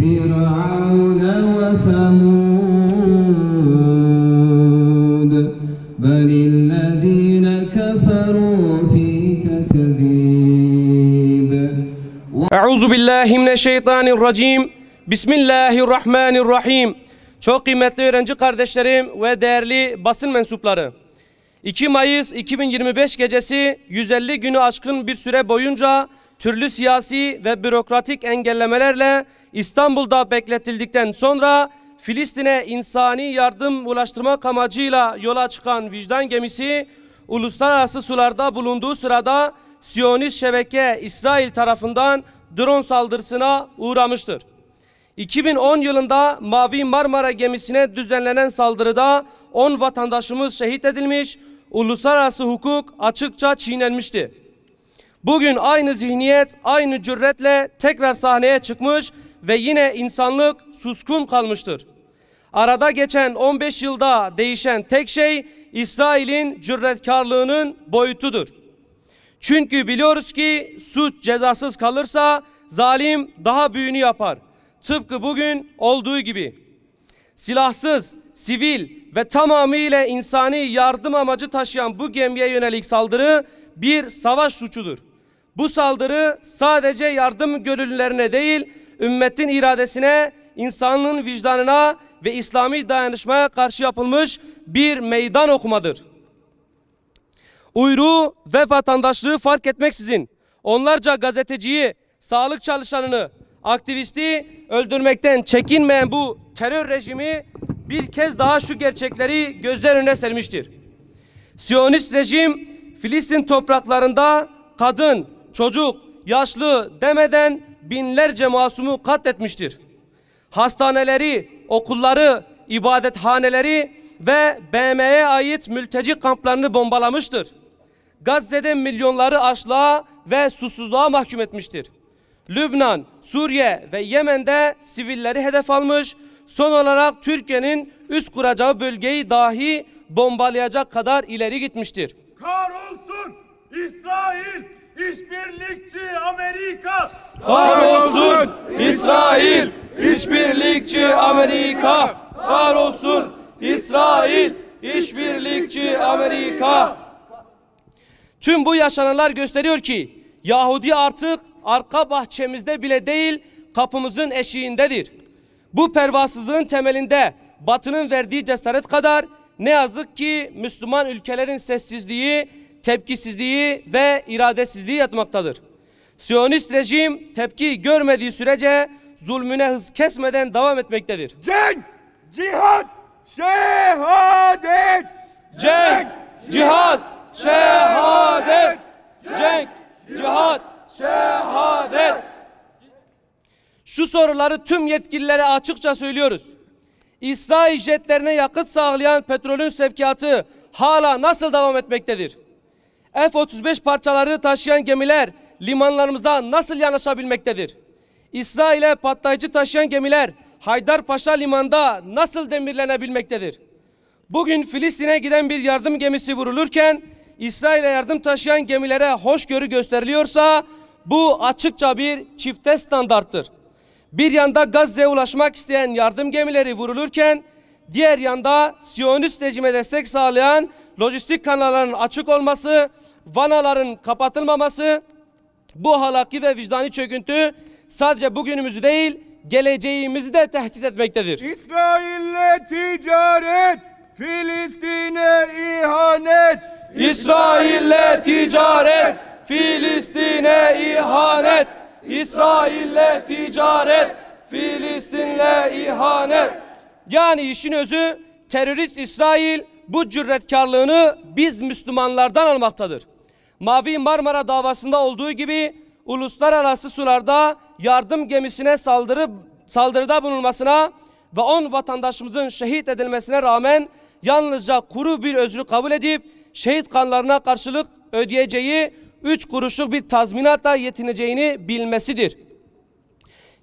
فرعون وثمود بل الذين كفروا في تكذيب. Euzu billahi mineşşeytanirracim. Bismillahirrahmanirrahim. Çok kıymetli öğrenci kardeşlerim ve değerli basın mensupları. 2 Mayıs 2025 gecesi 150 günü aşkın bir süre boyunca türlü siyasi ve bürokratik engellemelerle İstanbul'da bekletildikten sonra Filistin'e insani yardım ulaştırmak amacıyla yola çıkan vicdan gemisi uluslararası sularda bulunduğu sırada Siyonist şebeke İsrail tarafından drone saldırısına uğramıştır. 2010 yılında Mavi Marmara gemisine düzenlenen saldırıda 10 vatandaşımız şehit edilmiş, uluslararası hukuk açıkça çiğnenmişti. Bugün aynı zihniyet, aynı cüretle tekrar sahneye çıkmış ve yine insanlık suskun kalmıştır. Arada geçen 15 yılda değişen tek şey İsrail'in cüretkarlığının boyutudur. Çünkü biliyoruz ki suç cezasız kalırsa zalim daha büyüğünü yapar. Tıpkı bugün olduğu gibi. Silahsız, sivil ve tamamıyla insani yardım amacı taşıyan bu gemiye yönelik saldırı bir savaş suçudur. Bu saldırı sadece yardım gönüllülerine değil, ümmetin iradesine, insanlığın vicdanına ve İslami dayanışmaya karşı yapılmış bir meydan okumadır. Uyruğu ve vatandaşlığı fark etmeksizin onlarca gazeteciyi, sağlık çalışanını, aktivisti öldürmekten çekinmeyen bu terör rejimi bir kez daha şu gerçekleri gözler önüne sermiştir. Siyonist rejim Filistin topraklarında kadın, çocuk, yaşlı demeden binlerce masumu katletmiştir. Hastaneleri, okulları, ibadethaneleri ve BM'ye ait mülteci kamplarını bombalamıştır. Gazze'de milyonları açlığa ve susuzluğa mahkum etmiştir. Lübnan, Suriye ve Yemen'de sivilleri hedef almış, son olarak Türkiye'nin üst kuracağı bölgeyi dahi bombalayacak kadar ileri gitmiştir. Kahrolsun İsrail, işbirlikçi Amerika! Kahrolsun İsrail, işbirlikçi Amerika! Kahrolsun İsrail, işbirlikçi Amerika! Tüm bu yaşananlar gösteriyor ki Yahudi artık arka bahçemizde bile değil, kapımızın eşiğindedir. Bu pervasızlığın temelinde Batı'nın verdiği cesaret kadar ne yazık ki Müslüman ülkelerin sessizliği, tepkisizliği ve iradesizliği yatmaktadır. Siyonist rejim tepki görmediği sürece zulmüne hız kesmeden devam etmektedir. Cenk, cihat, şehadet! Cenk, cihat, şehadet! Cenk, cihat, şehadet! Şu soruları tüm yetkililere açıkça söylüyoruz. İsrail jetlerine yakıt sağlayan petrolün sevkiyatı hala nasıl devam etmektedir? F-35 parçaları taşıyan gemiler limanlarımıza nasıl yanaşabilmektedir? İsrail'e patlayıcı taşıyan gemiler Haydarpaşa limanında nasıl demirlenebilmektedir? Bugün Filistin'e giden bir yardım gemisi vurulurken İsrail'e yardım taşıyan gemilere hoşgörü gösteriliyorsa bu açıkça bir çifte standarttır. Bir yanda Gazze'ye ulaşmak isteyen yardım gemileri vurulurken diğer yanda Siyonist rejime destek sağlayan lojistik kanalların açık olması, vanaların kapatılmaması, bu ahlaki ve vicdani çöküntü sadece bugünümüzü değil geleceğimizi de tehdit etmektedir. İsrail'le ticaret Filistin'e ihanet. İsrail'le ticaret, Filistin'e ihanet. İsrail'le ticaret, Filistin'le ihanet. Yani işin özü, terörist İsrail bu cüretkarlığını biz Müslümanlardan almaktadır. Mavi Marmara davasında olduğu gibi uluslararası sularda yardım gemisine saldırıda bulunmasına ve 10 vatandaşımızın şehit edilmesine rağmen yalnızca kuru bir özrü kabul edip şehit kanlarına karşılık ödeyeceği 3 kuruşluk bir tazminatla yetineceğini bilmesidir.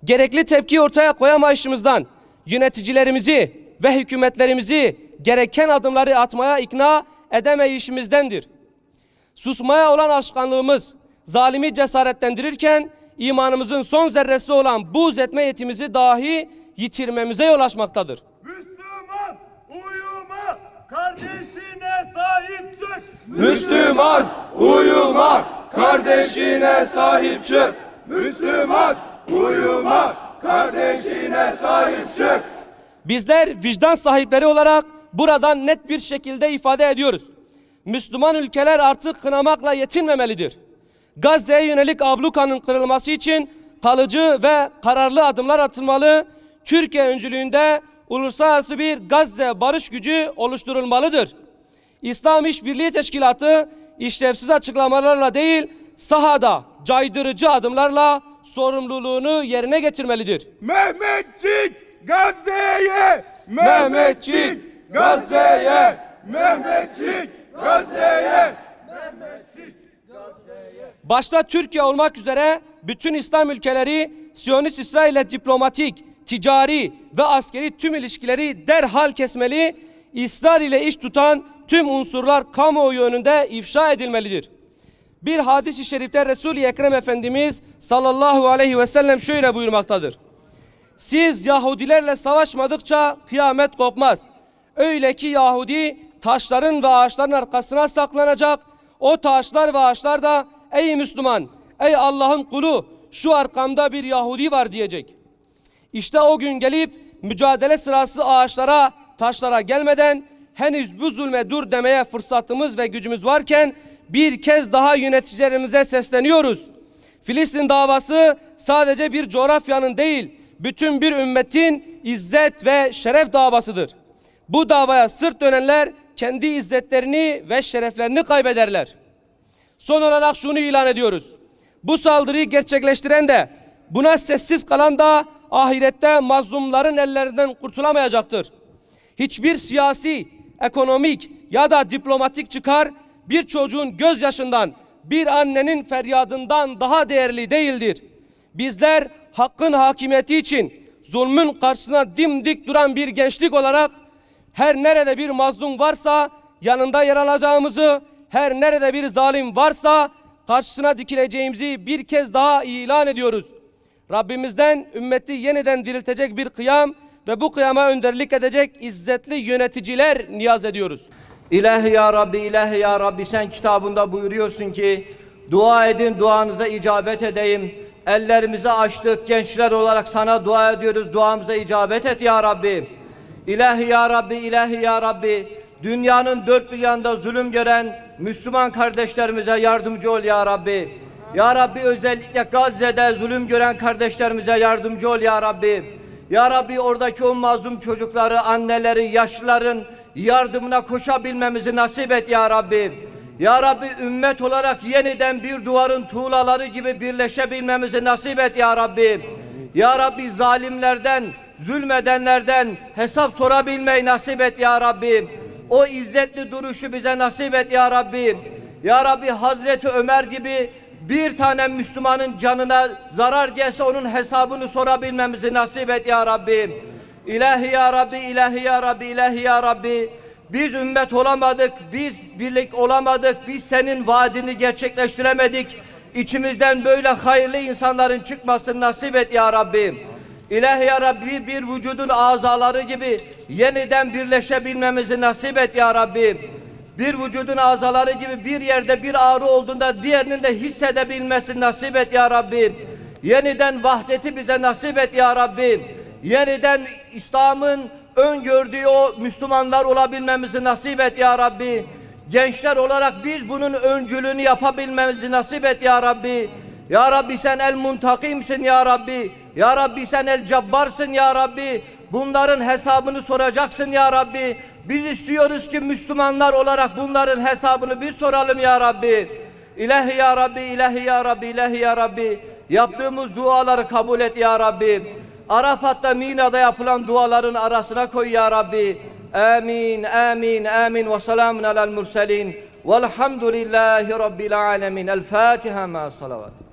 Gerekli tepkiyi ortaya koyamayışımızdan yöneticilerimizi ve hükümetlerimizi gereken adımları atmaya ikna edemeyişimizdendir. Susmaya olan alışkanlığımız zalimi cesaretlendirirken imanımızın son zerresi olan buğz etme yetimizi dahi yitirmemize yol açmaktadır. Müslüman uyuma, kardeşine sahip çık. Müslüman uyuma, kardeşine sahip çık. Müslüman uyuma, kardeşine sahip çık. Bizler vicdan sahipleri olarak buradan net bir şekilde ifade ediyoruz. Müslüman ülkeler artık kınamakla yetinmemelidir. Gazze'ye yönelik ablukanın kırılması için kalıcı ve kararlı adımlar atılmalı. Türkiye öncülüğünde uluslararası bir Gazze barış gücü oluşturulmalıdır. İslam İşbirliği Teşkilatı işlevsiz açıklamalarla değil, sahada caydırıcı adımlarla sorumluluğunu yerine getirmelidir. Mehmetçik Gazze'ye! Mehmetçik Gazze'ye! Mehmetçik Gazze'ye! Başta Türkiye olmak üzere bütün İslam ülkeleri Siyonist İsrail'le diplomatik, ticari ve askeri tüm ilişkileri derhal kesmeli, İsrail ile iş tutan tüm unsurlar kamuoyu önünde ifşa edilmelidir. Bir hadis-i şerifte Resul-i Ekrem Efendimiz sallallahu aleyhi ve sellem şöyle buyurmaktadır. Siz Yahudilerle savaşmadıkça kıyamet kopmaz. Öyle ki Yahudi taşların ve ağaçların arkasına saklanacak. O taşlar ve ağaçlar da ey Müslüman, ey Allah'ın kulu, şu arkamda bir Yahudi var diyecek. İşte o gün gelip mücadele sırası ağaçlara, taşlara gelmeden henüz bu zulme dur demeye fırsatımız ve gücümüz varken bir kez daha yöneticilerimize sesleniyoruz. Filistin davası sadece bir coğrafyanın değil, bütün bir ümmetin izzet ve şeref davasıdır. Bu davaya sırt dönenler kendi izzetlerini ve şereflerini kaybederler. Son olarak şunu ilan ediyoruz. Bu saldırıyı gerçekleştiren de, buna sessiz kalan da ahirette mazlumların ellerinden kurtulamayacaktır. Hiçbir siyasi, ekonomik ya da diplomatik çıkar bir çocuğun gözyaşından, bir annenin feryadından daha değerli değildir. Bizler hakkın hakimiyeti için zulmün karşısına dimdik duran bir gençlik olarak her nerede bir mazlum varsa yanında yer alacağımızı, her nerede bir zalim varsa karşısına dikileceğimizi bir kez daha ilan ediyoruz. Rabbimizden ümmeti yeniden diriltecek bir kıyam ve bu kıyama önderlik edecek izzetli yöneticiler niyaz ediyoruz. İlahi ya Rabbi, ilahi ya Rabbi, sen kitabında buyuruyorsun ki dua edin, duanıza icabet edeyim. Ellerimizi açtık, gençler olarak sana dua ediyoruz, duamıza icabet et ya Rabbi. İlahi ya Rabbi, ilahi ya Rabbi, dünyanın dört bir yanında zulüm gören Müslüman kardeşlerimize yardımcı ol ya Rabbi. Ya Rabbi, özellikle Gazze'de zulüm gören kardeşlerimize yardımcı ol ya Rabbi. Ya Rabbi, oradaki o mazlum çocukları, anneleri, yaşlıların yardımına koşabilmemizi nasip et ya Rabbi. Ya Rabbi, ümmet olarak yeniden bir duvarın tuğlaları gibi birleşebilmemizi nasip et ya Rabbi. Ya Rabbi, zalimlerden, zulmedenlerden hesap sorabilmeyi nasip et ya Rabbi. O izzetli duruşu bize nasip et ya Rabbi. Ya Rabbi, Hazreti Ömer gibi bir tane Müslümanın canına zarar gelse onun hesabını sorabilmemizi nasip et ya Rabbi. İlahi ya Rabbi, ilahi ya Rabbi, ilahi ya Rabbi. Biz ümmet olamadık, biz birlik olamadık, biz senin vaadini gerçekleştiremedik. İçimizden böyle hayırlı insanların çıkmasını nasip et ya Rabbi. İlahi ya Rabbi, bir vücudun azaları gibi yeniden birleşebilmemizi nasip et ya Rabbi. Bir vücudun azaları gibi bir yerde bir ağrı olduğunda diğerinin de hissedebilmesini nasip et ya Rabbi. Yeniden vahdeti bize nasip et ya Rabbi. Yeniden İslam'ın öngördüğü o Müslümanlar olabilmemizi nasip et ya Rabbi. Gençler olarak biz bunun öncülüğünü yapabilmemizi nasip et ya Rabbi. Ya Rabbi sen el muntakimsin ya Rabbi. Ya Rabbi sen el cabbarsın ya Rabbi. Bunların hesabını soracaksın ya Rabbi. Biz istiyoruz ki Müslümanlar olarak bunların hesabını biz soralım ya Rabbi. İlahi ya Rabbi, ilahi ya Rabbi, ilahi ya Rabbi. Yaptığımız duaları kabul et ya Rabbi. Arafat'ta, Mina'da yapılan duaların arasına koy ya Rabbi. Amin, amin, amin. Ve selamun alel murselin. Velhamdülillahi Rabbil alemin. El Fatiha ma salavat.